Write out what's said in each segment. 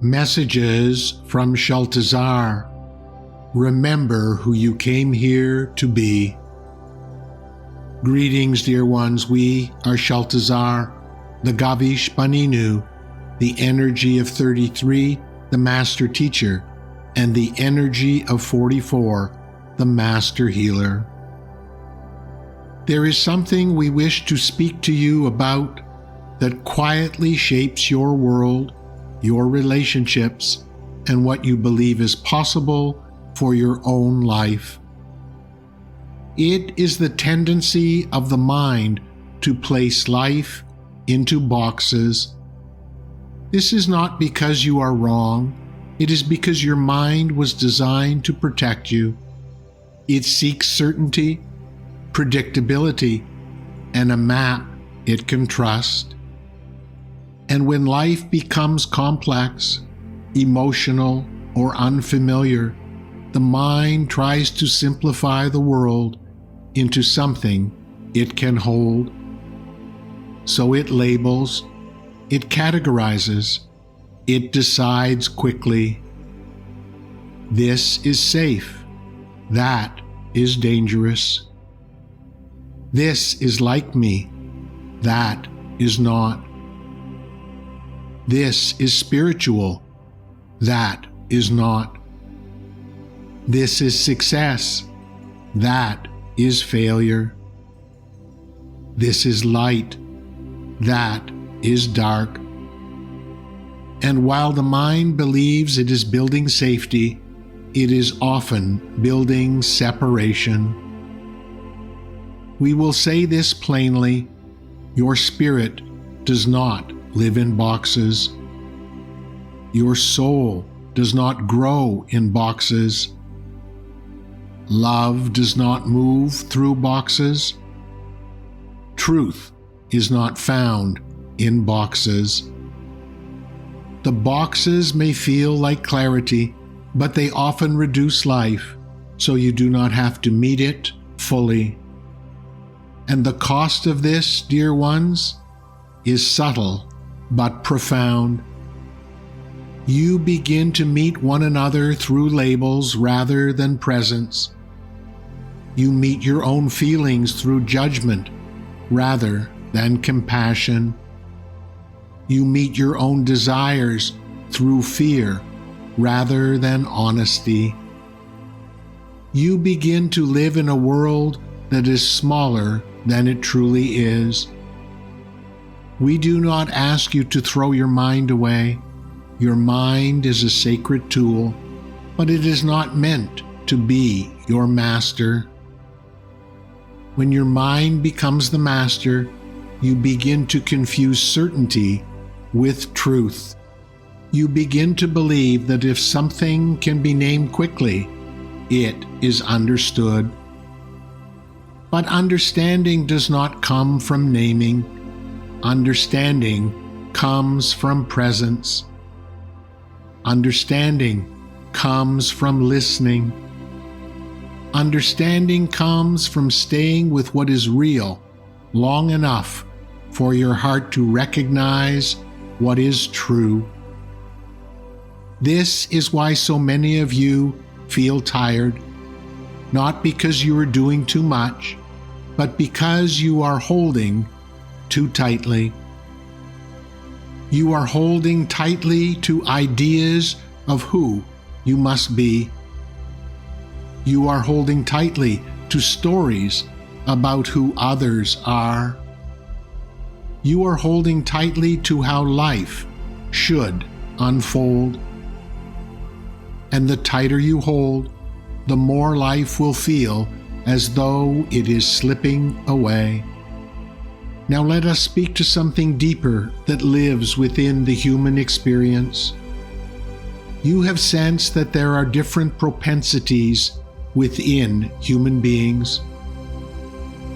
Messages from Shaltazar. Remember who you came here to be. Greetings, dear ones. We are Shaltazar, the Gavish Baninu, the energy of 33, the Master Teacher, and the energy of 44, the Master Healer. There is something we wish to speak to you about that quietly shapes your world, your relationships, and what you believe is possible for your own life. It is the tendency of the mind to place life into boxes. This is not because you are wrong. It is because your mind was designed to protect you. It seeks certainty, predictability, and a map it can trust. And when life becomes complex, emotional, or unfamiliar, the mind tries to simplify the world into something it can hold. So it labels, it categorizes, it decides quickly. This is safe. That is dangerous. This is like me. That is not. This is spiritual. That is not. This is success. That is failure. This is light. That is dark. And while the mind believes it is building safety, it is often building separation. We will say this plainly: your spirit does not live in boxes. Your soul does not grow in boxes. Love does not move through boxes. Truth is not found in boxes. The boxes may feel like clarity, but they often reduce life, so you do not have to meet it fully. And the cost of this, dear ones, is subtle but profound. You begin to meet one another through labels rather than presence. You meet your own feelings through judgment rather than compassion. You meet your own desires through fear rather than honesty. You begin to live in a world that is smaller than it truly is. We do not ask you to throw your mind away. Your mind is a sacred tool, but it is not meant to be your master. When your mind becomes the master, you begin to confuse certainty with truth. You begin to believe that if something can be named quickly, it is understood. But understanding does not come from naming. Understanding comes from presence. Understanding comes from listening. Understanding comes from staying with what is real long enough for your heart to recognize what is true. This is why so many of you feel tired, not because you are doing too much, but because you are holding too tightly. You are holding tightly to ideas of who you must be. You are holding tightly to stories about who others are. You are holding tightly to how life should unfold. And the tighter you hold, the more life will feel as though it is slipping away. Now let us speak to something deeper that lives within the human experience. You have sensed that there are different propensities within human beings.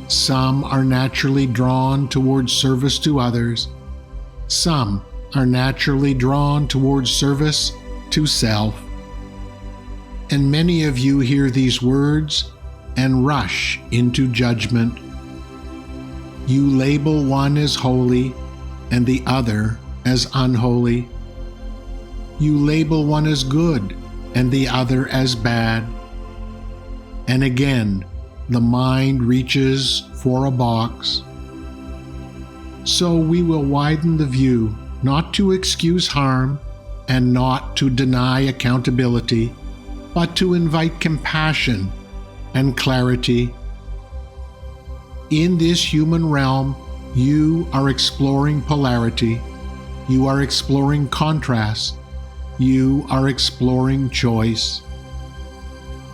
Some are naturally drawn towards service to others. Some are naturally drawn towards service to self. And many of you hear these words and rush into judgment. You label one as holy and the other as unholy. You label one as good and the other as bad. And again, the mind reaches for a box. So we will widen the view, not to excuse harm and not to deny accountability, but to invite compassion and clarity. In this human realm, you are exploring polarity. You are exploring contrast. You are exploring choice.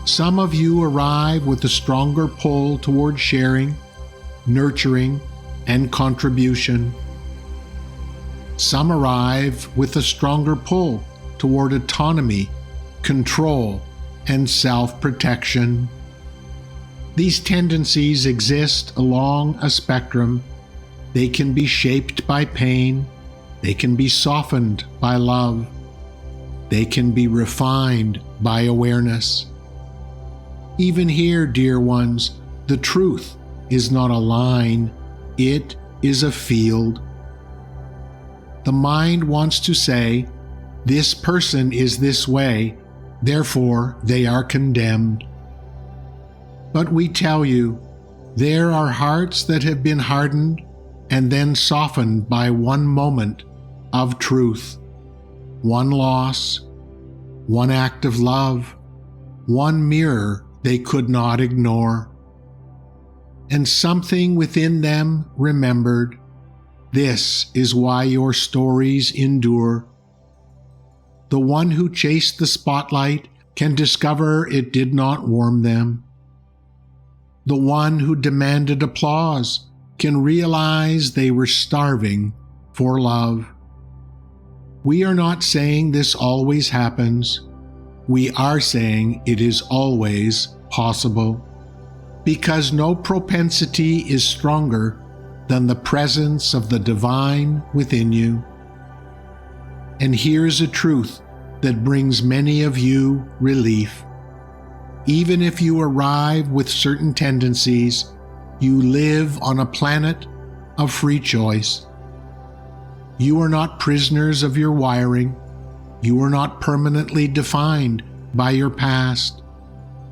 Some of you arrive with a stronger pull toward sharing, nurturing, and contribution. Some arrive with a stronger pull toward autonomy, control, and self-protection. These tendencies exist along a spectrum. They can be shaped by pain. They can be softened by love. They can be refined by awareness. Even here, dear ones, the truth is not a line, it is a field. The mind wants to say, this person is this way, therefore they are condemned. But we tell you, there are hearts that have been hardened and then softened by one moment of truth, one loss, one act of love, one mirror they could not ignore. And something within them remembered, this is why your stories endure. The one who chased the spotlight can discover it did not warm them. The one who demanded applause can realize they were starving for love. We are not saying this always happens. We are saying it is always possible, because no propensity is stronger than the presence of the divine within you. And here's a truth that brings many of you relief. Even if you arrive with certain tendencies, you live on a planet of free choice. You are not prisoners of your wiring. You are not permanently defined by your past.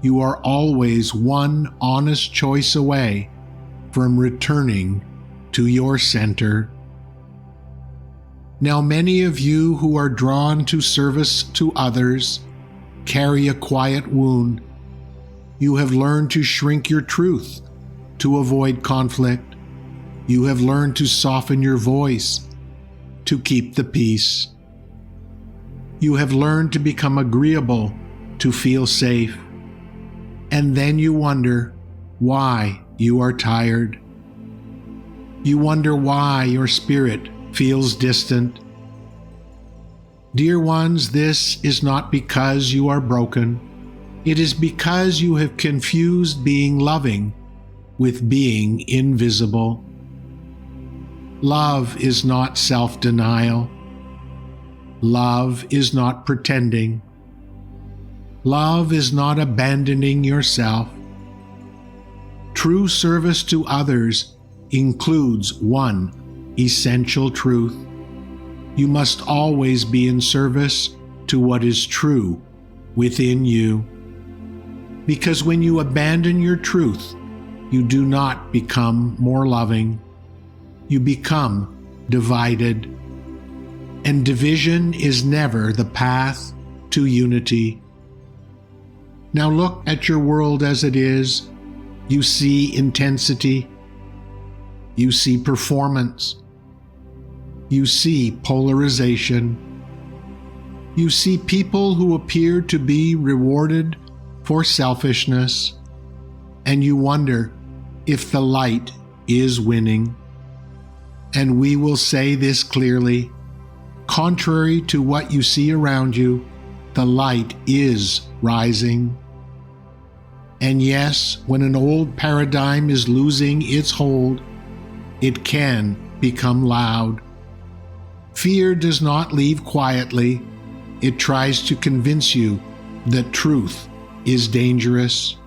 You are always one honest choice away from returning to your center. Now, many of you who are drawn to service to others carry a quiet wound. You have learned to shrink your truth to avoid conflict. You have learned to soften your voice to keep the peace. You have learned to become agreeable to feel safe. And then you wonder why you are tired. You wonder why your spirit feels distant. Dear ones, this is not because you are broken. It is because you have confused being loving with being invisible. Love is not self-denial. Love is not pretending. Love is not abandoning yourself. True service to others includes one essential truth. You must always be in service to what is true within you. Because when you abandon your truth, you do not become more loving. You become divided. And division is never the path to unity. Now look at your world as it is. You see intensity. You see performance. You see polarization. You see people who appear to be rewarded for selfishness, and you wonder if the light is winning. And we will say this clearly: contrary to what you see around you, the light is rising. And yes, when an old paradigm is losing its hold, it can become loud. Fear does not leave quietly. It tries to convince you that truth is dangerous.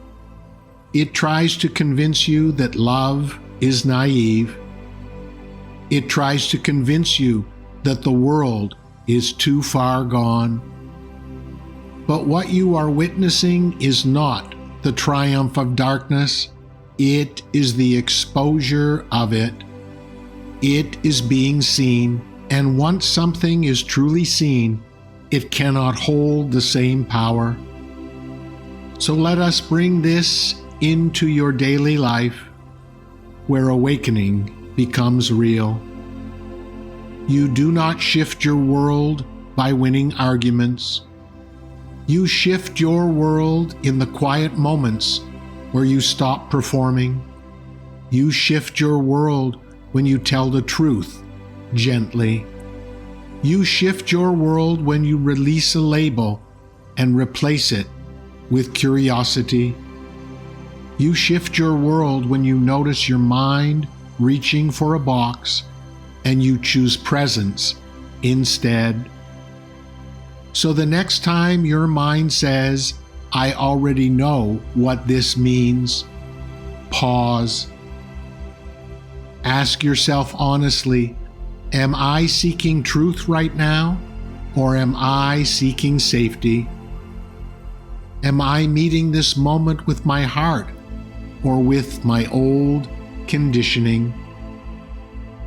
It tries to convince you that love is naive. It tries to convince you that the world is too far gone. But what you are witnessing is not the triumph of darkness. It is the exposure of it. It is being seen, and once something is truly seen, it cannot hold the same power. So let us bring this into your daily life, where awakening becomes real. You do not shift your world by winning arguments. You shift your world in the quiet moments where you stop performing. You shift your world when you tell the truth gently. You shift your world when you release a label and replace it with curiosity. You shift your world when you notice your mind reaching for a box and you choose presence instead. So the next time your mind says, "I already know what this means," pause. Ask yourself honestly, am I seeking truth right now, or am I seeking safety? Am I meeting this moment with my heart or with my old conditioning?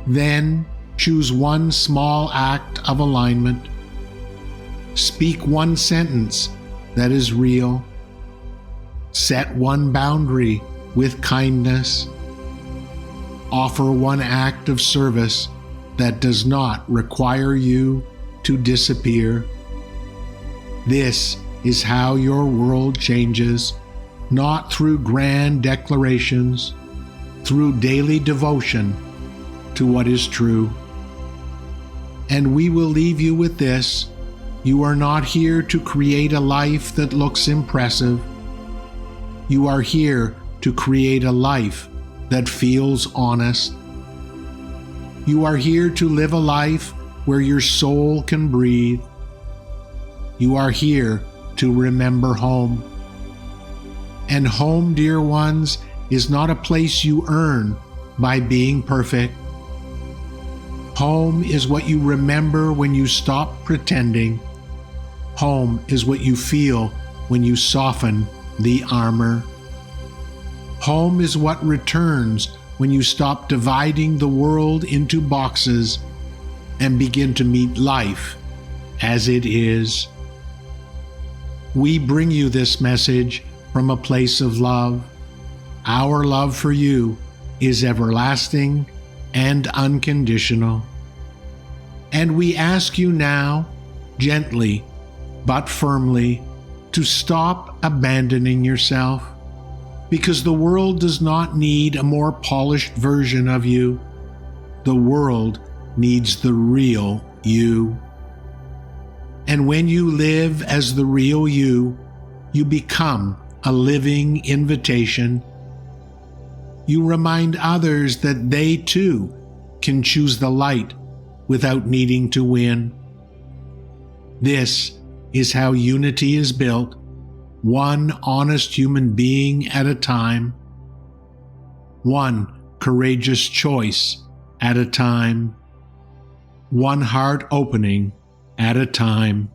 Then choose one small act of alignment. Speak one sentence that is real. Set one boundary with kindness. Offer one act of service that does not require you to disappear. This is how your world changes, not through grand declarations, through daily devotion to what is true. And we will leave you with this: you are not here to create a life that looks impressive. You are here to create a life that feels honest. You are here to live a life where your soul can breathe. You are here to remember home. And home, dear ones, is not a place you earn by being perfect. Home is what you remember when you stop pretending. Home is what you feel when you soften the armour. Home is what returns when you stop dividing the world into boxes and begin to meet life as it is. We bring you this message from a place of love. Our love for you is everlasting and unconditional. And we ask you now, gently but firmly, to stop abandoning yourself, because the world does not need a more polished version of you. The world needs the real you. And when you live as the real you, you become a living invitation. You remind others that they too can choose the light without needing to win. This is how unity is built, one honest human being at a time, one courageous choice at a time, one heart opening at a time.